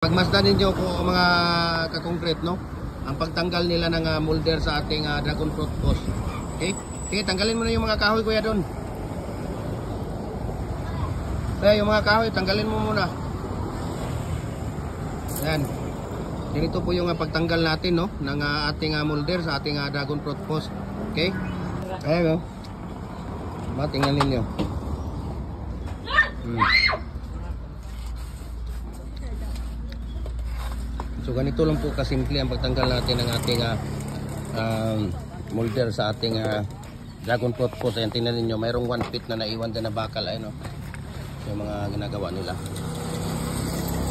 Pagmasdan ninyo ko mga kakongkret, no? Ang pagtanggal nila ng molder sa ating dragon fruit post. Okay? Okay, tanggalin mo na yung mga kahoy kuya doon. Kaya yung mga kahoy, tanggalin mo muna. Ayan. Ganito po yung pagtanggal natin, no? Ng ating molder sa ating dragon fruit post. Okay? Ayan, no? Diba? Tingnan ninyo. So ganito lang po kasimple ang pagtanggal natin ng ating molder sa ating dragon fruit post. Ayan, tingnan ninyo, mayroong 1 feet na naiwan din na bakal. Ayun, no? Yung mga ginagawa nila.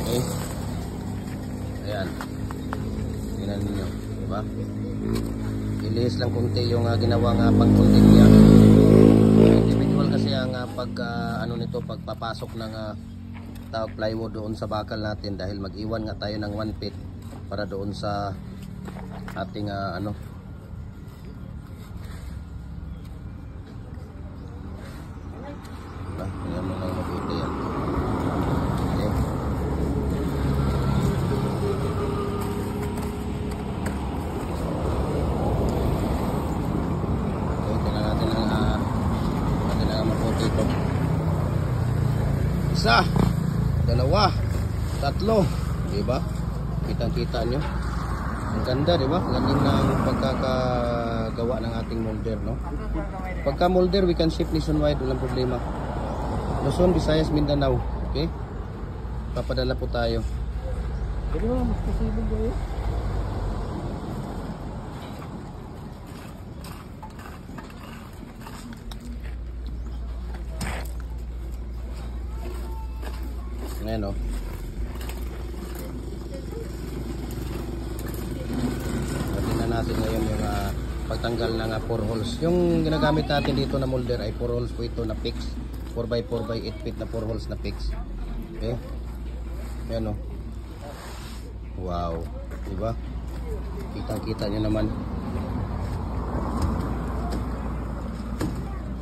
Okay. Ayan. Tingnan ninyo, diba? Ilihis lang kunti yung ginawang pag-content niya. Individual kasi ang pagpapasok ng tawag plywood doon sa bakal natin, dahil mag-iwan nga tayo ng 1 feet para doon sa ating tingnan mo lang mabuti yan. Okay. Okay, tingnan natin ang mabuti ito. Isa, dalawa, tatlo, diba? Kitang-kita nyo. Ang ganda, diba? Ganyan na ang pagkakagawa ng ating molder, no? Pagka molder, we can ship nationwide, walang problema. Luzon, Visayas, Mindanao. Okay? Papadala po tayo. Pero mas posible ba yun? Ayan, no? Tingnan natin ngayon yung pagtanggal ng 4 holes. Yung ginagamit natin dito na molder ay 4 holes po ito na fix. 4x4 by 8 feet na 4 holes na fix. Okay? Ayan, no? Wow. Diba? Kitang-kita nyo naman.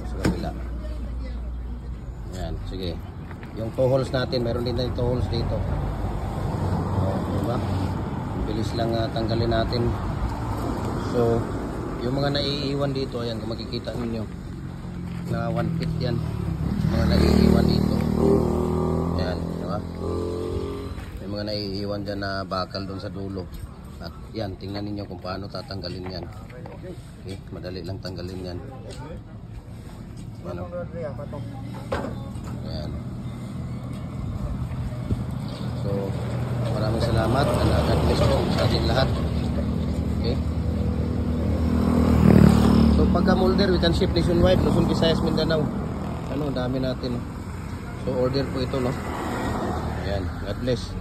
Sa kabila. Ayan, sige. Yung 2 holes natin, meron din na 2 holes dito. Oh, diba? Bilis lang tanggalin natin. So, yung mga naiiwan dito, ayan, kung makikita ninyo, na 1 feet yan. Mga naiiwan dito. Ayan, diba? May mga naiiwan dyan na bakal doon sa dulo. At yan, tingnan ninyo kung paano tatanggalin yan. Okay, madali lang tanggalin yan. Ano? Ayan. So, maraming salamat. God bless po sa ating lahat. Okay. So, pagka molder, we can ship nationwide. Luzon, Visayas, Mindanao. Ano, dami natin. So, order po ito, no? Ayan. God bless.